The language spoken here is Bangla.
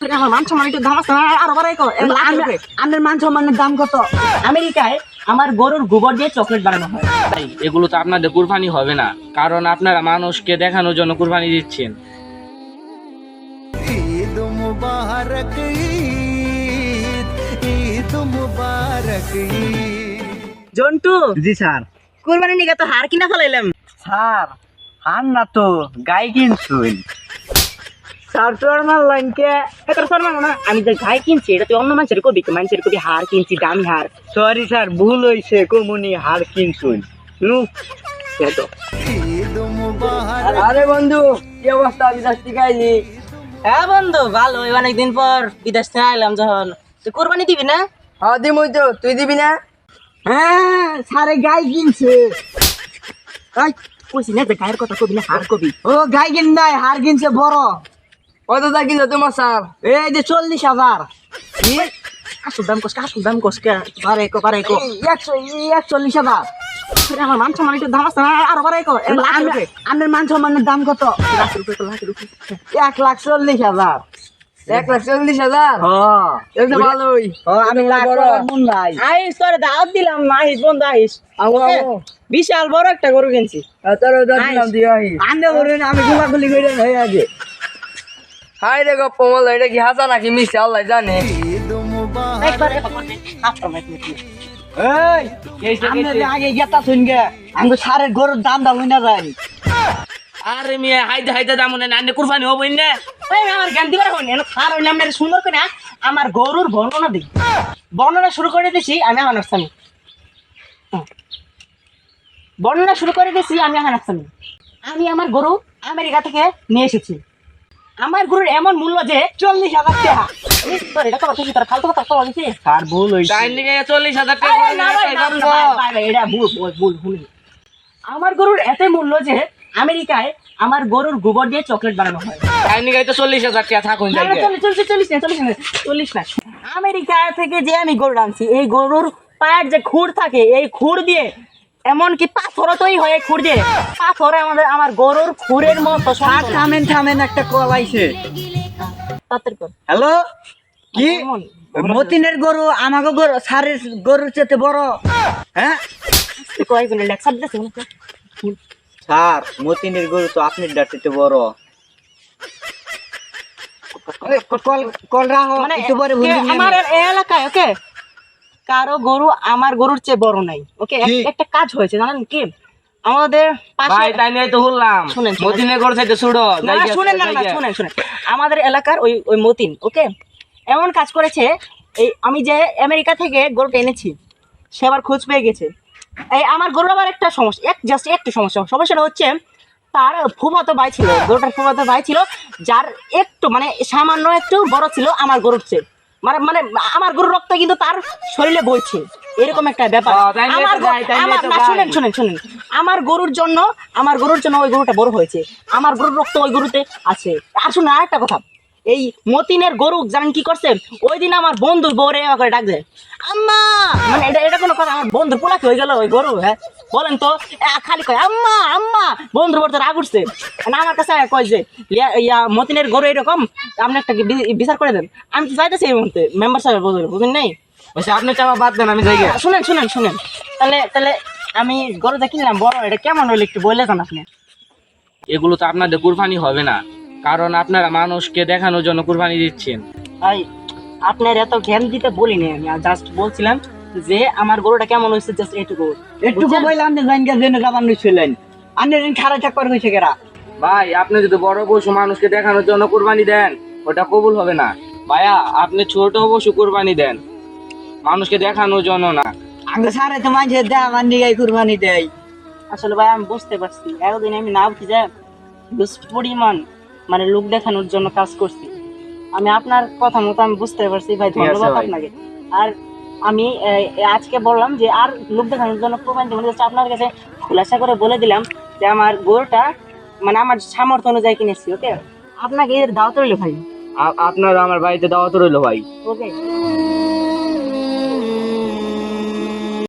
আমার মান সম্মানের একটু দাম আছে না? আরো বাড়াই কর। আপনার মান সম্মানের দাম কত? আমেরিকায় আমার গরুর গোবর দিয়ে চকলেট বানানো হয়। ভাই এগুলো তো আপনাদের কুরবানি হবে না, কারণ আপনারা মানুষকে দেখানোর জন্য কুরবানি দিচ্ছেন। ঈদ মুবারক ঈদ, ঈদ মুবারক ঈদ। জন্টু, জি স্যার। কুরবানি নিয়ে তো হার কিনা ফেলাইলাম। স্যার হান না তো গাই কিনছুন। স্যার তো আমার লাইনকে এটা স্যার না, আমি যে গাই কিনছি এটা তুই অন্য মানুষের কবি, মানুষের কবি হার কিনছি, দামি হার। সরি স্যার, ভুল হইছে, কমুনি হার কিনছুন। ঈদ মুবারক। আরে বন্ধু, কি অবস্থা? বিদেশ থেকে আইলি? হ্যাঁ বন্ধু, ভালো। অনেকদিন পর বিদেশ থেকে আইলাম যখন। তুই কুরবানি দিবি না? হ্যাঁ দিমই তো, তুই দিবি না? হ্যাঁ স্যারে গাই কিনছে। কইছি না যে গায়ের কথা কবি না, হার কবি। ও গাই কিন নাই, হার কিনছে বড়। কত টা কিনলো তোমার স্যার? এই যে 40,000। আসল দাম কস, আসল দাম কস কে? বারে কো, বারে কো। 41,000। আমার মান সম্মানের একটু দাম আছে না? আরো বাড়াই কর। আপনার মান সম্মানের দাম কত? 1,40,000। 1,40,000? হ্যাঁ, এটা ভালোই। আমি বড় মন নাই। আইস তোরে দাওয়াত দিলাম, আইস বন্ধু আইস। ওকে? বিশাল বড় একটা গরু কিনছি। তোর দিলাম দিও আই। আন্দে বলেন আমি গোলাগুলি কইরা হই আগে। হাই রে গপ্প বল, এটা কি হাসা নাকি মিছে আল্লাহ জানে। ঈদ মুবারক। একবার আপনার মাইক মিটি। এই আপনি আগে গেতা শুন গে। আমি সারের গরুর দামটা হই না যায়। আরে মিয়া হাইদা হাইদা দাম না আন্নে কুরবানি হবে না। এই আমার জ্ঞান দিবার হই না, খার হইলাম না সুন্দর করে আমার গরুর বর্ণনা দিই। বর্ণনা শুরু করে দিছি আমি আহান আসসামি। বর্ণনা শুরু করে দিছি আমি আহান আসসামি। আমি আমার গরু আমেরিকা থেকে নিয়ে এসেছি। আমার গরুর এমন মূল্য যে 40,000 টাকা। তোর এটা কথা কি তোর ফালতু কথা তো বলছিস? স্যার ভুল হইছে। তাই নিয়ে 40,000 টাকা এই না ভাই, না ভাই, ভাই, এটা ভুল শুনি। আমার গরুর এত মূল্য যে আমেরিকায় আমার গরুর গোবর দিয়ে চকলেট বানানো হয়। তাই নিয়ে তো 40,000 টাকা থাকুন না, না, যাইগে। 40 না। আমেরিকা থেকে যে আমি গরু আনছি, এই গরুর পায়ের যে খুঁড় থাকে, এই খুঁড় দিয়ে এমনকি পাথরও তৈরি হয়। এই খুঁড় দিয়ে পাথরে আমার গরুর খুঁড়ের মতো স্যার থামেন, একটা কল আইছে। তাড়াতাড়ি কর। হ্যালো, কি কেমন? মতিনের গরু আমাকে গরু সারের গরুর চেয়ে বড়? হ্যাঁ তুই কয়েকজনের লেকচার দিতেছে মনে হয়। স্যার, মতিনের গরু তো আপনার ডাকতে বড়। কল কল রাখো, মানে একটু পরে আমার এই এলাকায় ওকে কারো গরু আমার গরুর চেয়ে বড় নাই। ওকে, একটা কাজ হয়েছে জানেন কি? আমাদের পাশে ভাই তাই নিয়ে তো বললাম শুনেন, মদিনে করছে তো ছুড়ো না, শুনেন না, শুনেন। আমাদের এলাকার ওই মতিন ওকে এমন কাজ করেছে। এই আমি যে আমেরিকা থেকে গরুটা এনেছি, সে আবার খোঁজ পেয়ে গেছে। এই আমার গরুর আবার একটা সমস্যা, একটু সমস্যাটা হচ্ছে তার ফুফাতো ভাই ছিল, গরুটার ফুফাতো ভাই ছিল, যার একটু মানে সামান্য একটু বড় ছিল আমার গরুর চেয়ে। মানে মানে আমার গরুর রক্ত কিন্তু তার শরীরে বইছে, এরকম একটা ব্যাপার। শুনেন, আমার গরুর জন্য ওই গরুটা বড় হয়েছে। আমার গরুর রক্ত ওই গরুতে আছে। আর শুনুন আর একটা কথা, এই মতিনের গরু জানেন কি করছে? ওই দিন আমার বন্ধুর বউরে করে ডাক দেয় আম্মা। মানে এটা কোনো কথা? আমার বন্ধুর পোলাকে হয়ে গেল ওই গরু? হ্যাঁ বলেন তো, খালি কয় আম্মা আম্মা। বন্ধুর বর তো রাগ উঠছে না, আমার কাছে কয় যে মতিনের গরু এরকম, আপনি একটা বিচার করে দেন। আমি তো চাইতেছি এই মুহূর্তে মেম্বার সাহেব বুঝেন নাই। আপনি চাপা বাদ দেন, আমি যাই গে। শুনেন, তাহলে আমি গরুটা কিনলাম বড়, এটা কেমন হইলো একটু বলে যান আপনি। এগুলো তো আপনাদের কুরবানি হবে না, কারণ আপনারা মানুষকে দেখানোর জন্য কুরবানি দিচ্ছেন। ভাই আপনার এত জ্ঞান দিতে বলিনি, আমি জাস্ট বলছিলাম যে আমার গরুটা কেমন হয়েছে, জাস্ট এটুকু বললাম যে জানগা জেনে যাবার নিছিলেন। আন্নের দিন খারাপ চাকর হয়েছে কেরা? ভাই আপনি যদি বড় পশু মানুষকে দেখানোর জন্য কুরবানি দেন, ওটা কবুল হবে না। ভাইয়া আপনি ছোট পশু কুরবানি দেন, মানুষকে দেখানোর জন্য না। আগে সারে তো মাঝে দেয়, আমার নিগাই কুরবানি দেয়। আসলে ভাই আমি বুঝতে পারছি, এতদিন আমি না বুঝি যে পরিমাণ মানে লোক দেখানোর জন্য কাজ করছি। আমি আপনার কথা মতো আমি বুঝতে পারছি ভাই, ধন্যবাদ আপনাকে। আর আমি আজকে বললাম যে আর লোক দেখানোর জন্য কুরবানি দেব না, আপনার কাছে খোলাসা করে বলে দিলাম যে আমার গরুটা মানে আমার সামর্থ্য অনুযায়ী কিনেছি। ওকে, আপনাকে এর দাওয়াত রইল ভাই। আপনারা আমার বাড়িতে দাওয়াত রইল ভাই। ওকে।